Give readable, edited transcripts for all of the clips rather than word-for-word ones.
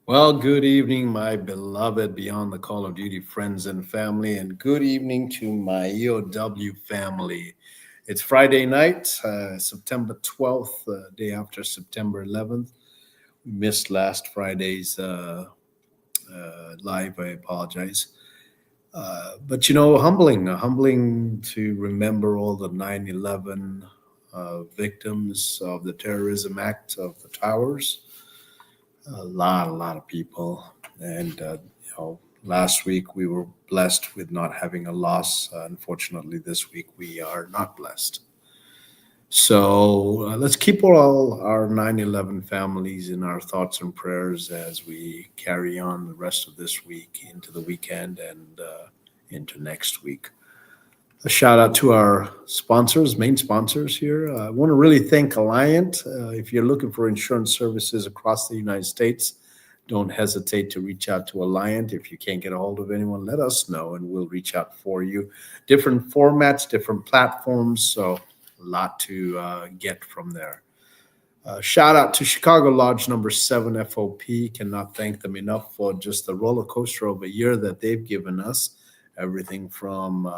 Well, good evening, my beloved Beyond the Call of Duty friends and family, and good evening to my EOW family. It's Friday night, September 12th, day after September 11th. We missed last Friday's live. I apologize. But humbling to remember all the 9/11 victims of the terrorism act of the towers. A lot of people. And, last week we were blessed with not having a loss. Unfortunately, this week we are not blessed. So let's keep all our 9/11 families in our thoughts and prayers as we carry on the rest of this week into the weekend and into next week. A shout out to our sponsors, main sponsors here. I want to really thank Alliant. If you're looking for insurance services across the United States, don't hesitate to reach out to Alliant. If you can't get a hold of anyone, let us know and we'll reach out for you. Different formats, different platforms, so a lot to get from there. Shout out to Chicago Lodge number 7 FOP. Cannot thank them enough for just the roller coaster of a year that they've given us. Everything from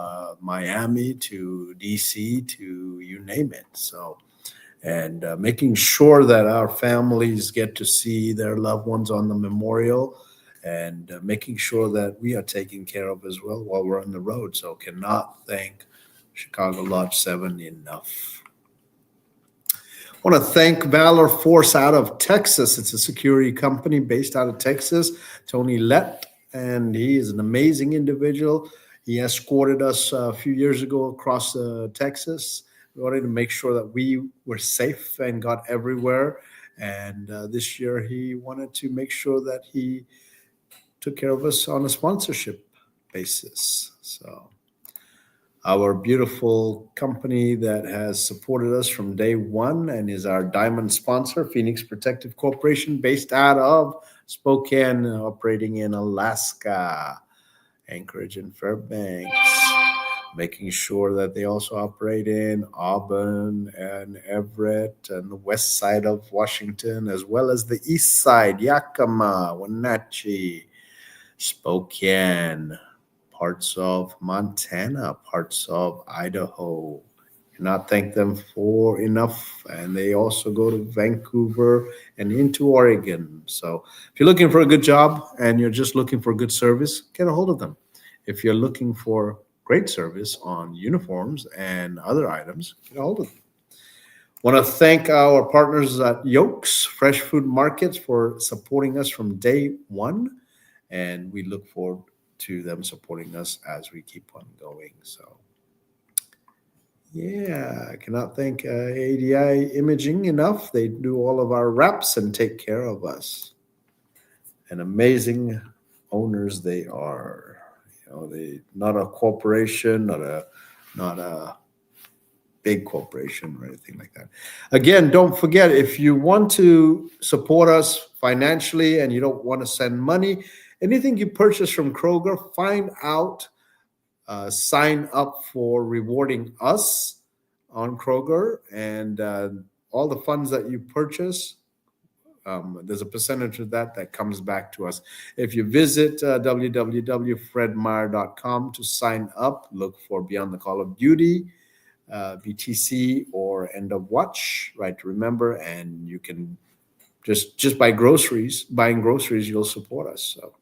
Miami to DC to you name it. So, and making sure that our families get to see their loved ones on the memorial and making sure that we are taken care of as well while we're on the road. So, cannot thank Chicago Lodge 7 enough. I want to thank Valor Force out of Texas. It's a security company based out of Texas. Tony Lett, and he is an amazing individual. He escorted us a few years ago across Texas. We wanted to make sure that we were safe and got everywhere. And this year, he wanted to make sure that he took care of us on a sponsorship basis. So our beautiful company that has supported us from day one and is our diamond sponsor, Phoenix Protective Corporation, based out of Spokane, operating in Alaska, Anchorage, and Fairbanks, making sure that they also operate in Auburn and Everett and the west side of Washington, as well as the east side, Yakima, Wenatchee, Spokane, parts of Montana, parts of Idaho. Cannot thank them for enough. And they also go to Vancouver and into Oregon. So if you're looking for a good job and you're just looking for good service, get a hold of them. If you're looking for great service on uniforms and other items, get a hold of them. Want to thank our partners at Yokes Fresh Food Markets for supporting us from day one. And we look forward to them supporting us as we keep on going. So, yeah, I cannot thank ADI Imaging enough. They do all of our wraps and take care of us. And amazing owners they are. They not a corporation, not a big corporation or anything like that. Again, don't forget if you want to support us financially and you don't want to send money, anything you purchase from Kroger, find out, sign up for rewarding us on Kroger, and all the funds that you purchase. There's a percentage of that comes back to us. If you visit www.fredmeyer.com to sign up, look for Beyond the Call of Duty, BTC, or End of Watch, right to remember, and you can just buy groceries. Buying groceries, you'll support us. So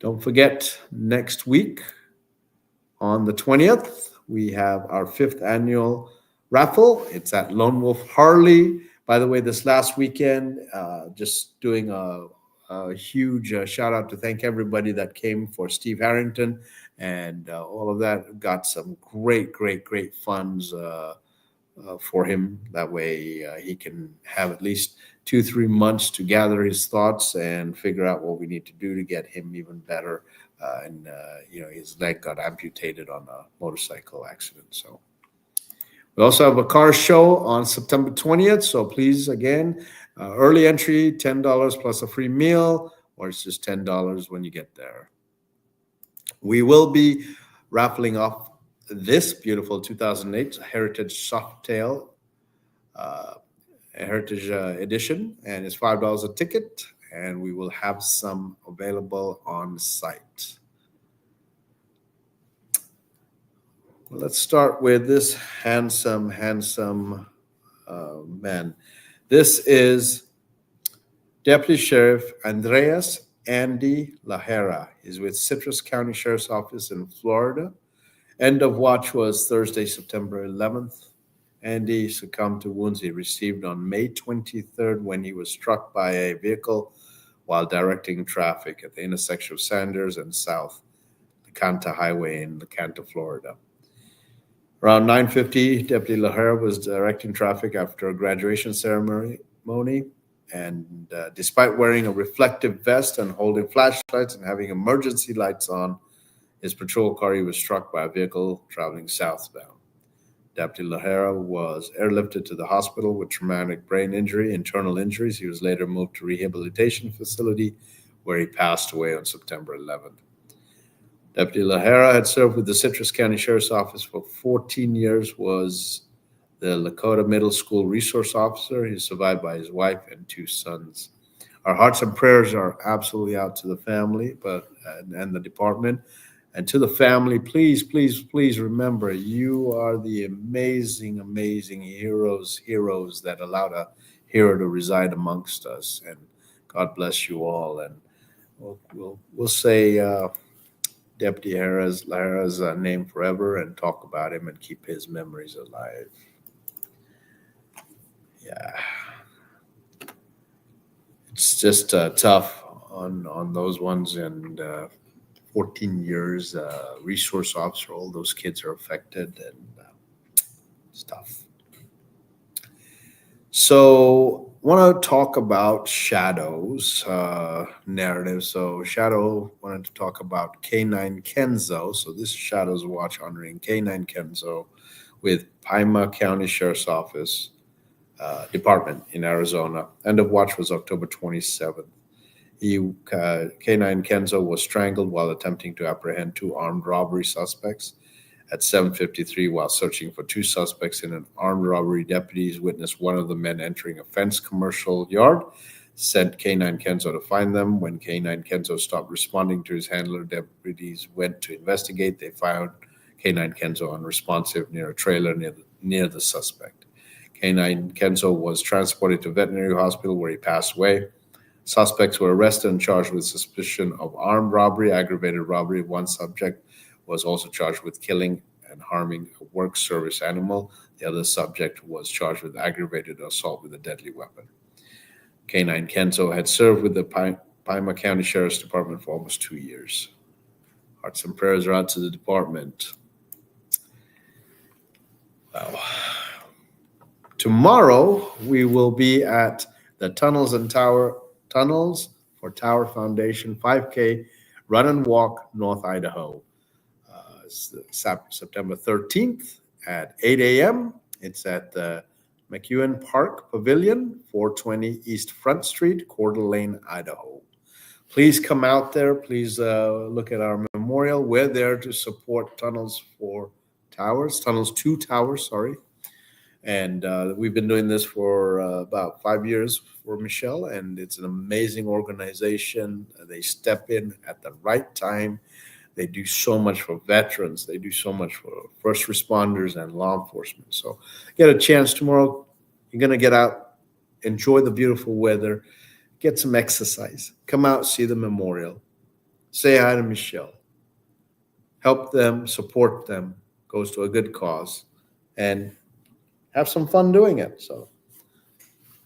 don't forget, next week on the 20th, we have our 5th annual raffle. It's at Lone Wolf Harley. By the way, this last weekend, just doing a huge shout out to thank everybody that came for Steve Harrington and all of that. Got some great funds for him. That way he can have at least 2-3 months to gather his thoughts and figure out what we need to do to get him even better. His leg got amputated on a motorcycle accident. So we also have a car show on September 20th. So please, again, early entry, $10 plus a free meal, or it's just $10 when you get there. We will be raffling off this beautiful 2008 Heritage Softail Heritage Edition, and it's $5 a ticket. and we will have some available on site. Well, let's start with this handsome man. This is Deputy Sheriff Andreas Andy Lahera. He's with Citrus County Sheriff's Office in Florida. End of watch was Thursday, September 11th. Andy succumbed to wounds he received on May 23rd when he was struck by a vehicle while directing traffic at the intersection of Sanders and South LaCanta Highway in LaCanta, Florida. Around 9:50, Deputy Lahera was directing traffic after a graduation ceremony, and despite wearing a reflective vest and holding flashlights and having emergency lights on his patrol car, he was struck by a vehicle traveling southbound. Deputy Lahera was airlifted to the hospital with traumatic brain injury, internal injuries. He was later moved to a rehabilitation facility where he passed away on September 11th. Deputy Lahera had served with the Citrus County Sheriff's Office for 14 years, was the Lakota Middle School resource officer. He's survived by his wife and 2 sons. Our hearts and prayers are absolutely out to the family and the department. And to the family, please, please, please remember, you are the amazing, amazing heroes that allowed a hero to reside amongst us. And God bless you all. And we'll say Deputy Lahera's name forever and talk about him and keep his memories alive. Yeah. It's just tough on those ones, and 14 years, resource officer, all those kids are affected, and it's tough. So want to talk about Shadow's narrative. So Shadow wanted to talk about K9 Kenzo. So this is Shadow's watch honoring K9 Kenzo with Pima County Sheriff's Office Department in Arizona. End of watch was October 27th. K9 Kenzo was strangled while attempting to apprehend 2 armed robbery suspects. At 7:53, while searching for 2 suspects in an armed robbery, deputies witnessed one of the men entering a fenced commercial yard, sent K9 Kenzo to find them. When K9 Kenzo stopped responding to his handler, deputies went to investigate. They found K9 Kenzo unresponsive near a trailer near the suspect. K9 Kenzo was transported to a veterinary hospital where he passed away. Suspects were arrested and charged with suspicion of armed robbery, aggravated robbery. One subject was also charged with killing and harming a work service animal. The other subject was charged with aggravated assault with a deadly weapon. K9 Kenzo had served with the Pima County Sheriff's Department for almost 2 years. Hearts and prayers are out to the department. Wow. Tomorrow we will be at the Tunnels for Tower Foundation 5K Run and Walk, North Idaho. September 13th at 8 a.m. It's at the McEwen Park Pavilion, 420 East Front Street, Coeur d'Alene, Idaho. Please come out there. Please look at our memorial. We're there to support Tunnels to Towers, sorry. And we've been doing this for about 5 years for Michelle, and it's an amazing organization. They step in at the right time. They do so much for veterans. They do so much for first responders and law enforcement. So get a chance tomorrow. You're going to get out, enjoy the beautiful weather, get some exercise. Come out, see the memorial. Say hi to Michelle. Help them, support them. Goes to a good cause. And have some fun doing it. So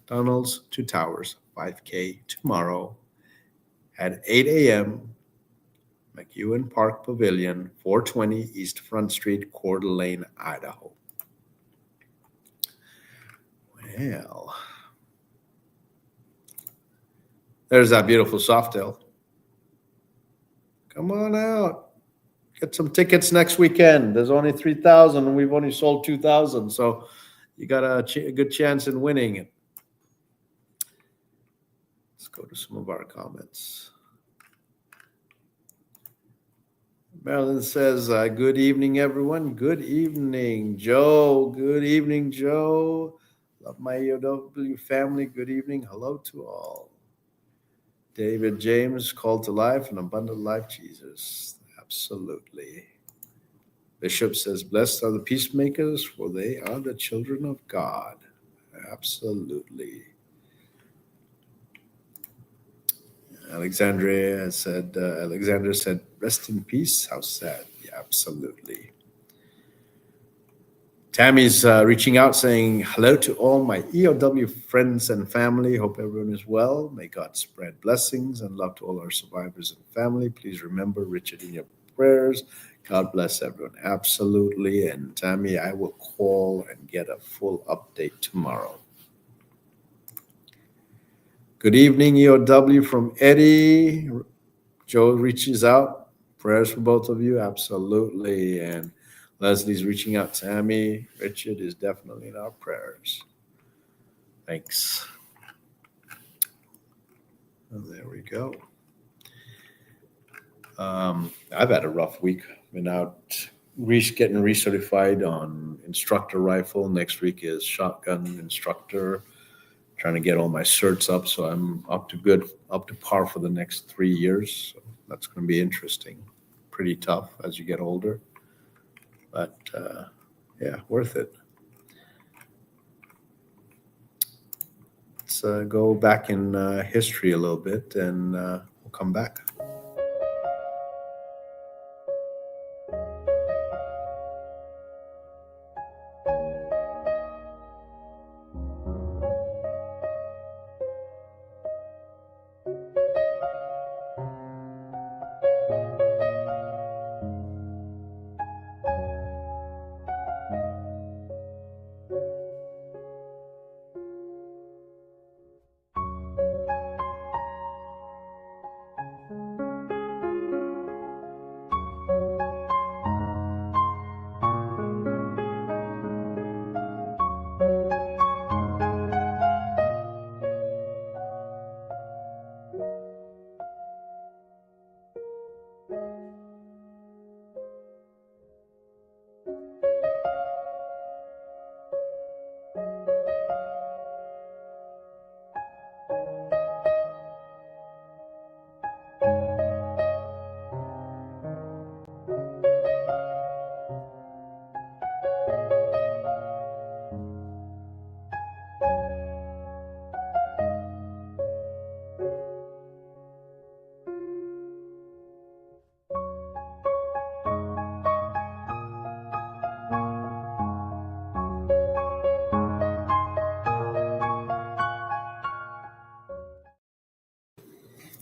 Tunnels to Towers, 5K tomorrow at 8 a.m. McEwen Park Pavilion, 420 East Front Street, Coeur d'Alene, Idaho. Well, there's that beautiful Softail. Come on out. Get some tickets next weekend. There's only 3,000 and we've only sold 2,000. So you got a good chance in winning it. Let's go to some of our comments. Marilyn says, good evening, everyone. Good evening, Joe. Good evening, Joe. Love my EOW family. Good evening. Hello to all. David James, called to life and abundant life, Jesus. Absolutely. Bishop says, blessed are the peacemakers, for they are the children of God. Absolutely. Alexander said, rest in peace. How sad. Yeah, absolutely. Tammy's reaching out saying, hello to all my EOW friends and family. Hope everyone is well. May God spread blessings and love to all our survivors and family. Please remember Richard in your prayers. God bless everyone. Absolutely. And Tammy, I will call and get a full update tomorrow. Good evening, EOW from Eddie. Joe reaches out. Prayers for both of you. Absolutely. And Leslie's reaching out. Tammy, Richard is definitely in our prayers. Thanks. Oh, there we go. I've had a rough week. Been out getting recertified on instructor rifle. Next week is shotgun instructor. Trying to get all my certs up, so I'm up to par for the next 3 years. So that's going to be interesting. Pretty tough as you get older, but yeah, worth it. Let's go back in history a little bit, and we'll come back.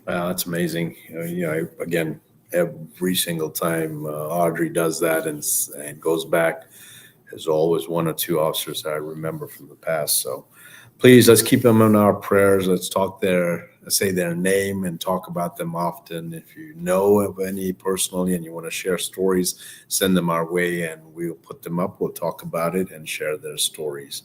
Wow, that's amazing. Again, every single time Audrey does that and goes back, there's always one or two officers that I remember from the past. So please, let's keep them in our prayers. Let's say their name and talk about them often. If you know of any personally and you want to share stories, send them our way and we'll put them up. We'll talk about it and share their stories.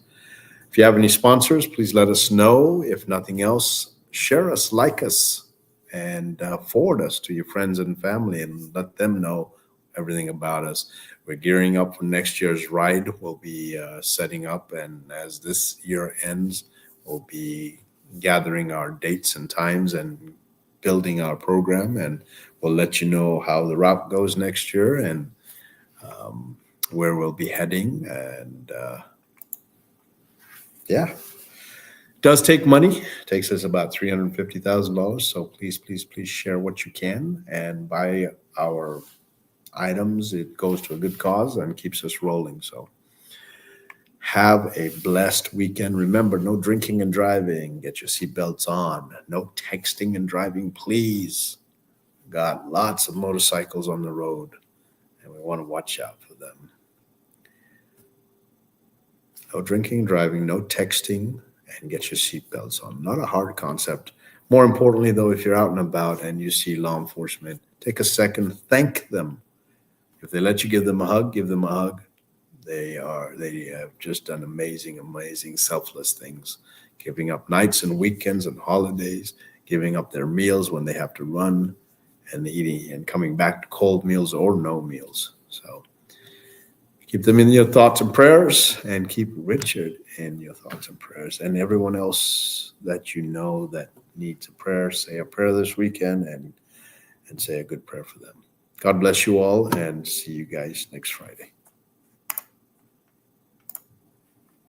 If you have any sponsors, please let us know. If nothing else, share us, like us, and forward us to your friends and family and let them know everything about us. We're gearing up for next year's ride. We'll be setting up, and as this year ends, we'll be gathering our dates and times and building our program, and we'll let you know how the route goes next year and where we'll be heading. And yeah. Does take money. It takes us about $350,000. So please share what you can and buy our items. It goes to a good cause and keeps us rolling. So have a blessed weekend. Remember, no drinking and driving. Get your seatbelts on. No texting and driving, please. Got lots of motorcycles on the road, and we want to watch out for them. No drinking and driving, no texting, and get your seatbelts on. Not a hard concept. More importantly, though, if you're out and about and you see law enforcement, take a second, thank them. If they let you give them a hug, give them a hug. They have just done amazing, selfless things, giving up nights and weekends and holidays, giving up their meals when they have to run and eating and coming back to cold meals or no meals. So keep them in your thoughts and prayers, and keep Richard in your thoughts and prayers, and everyone else that you know that needs a prayer, say a prayer this weekend and say a good prayer for them. God bless you all, and see you guys next Friday.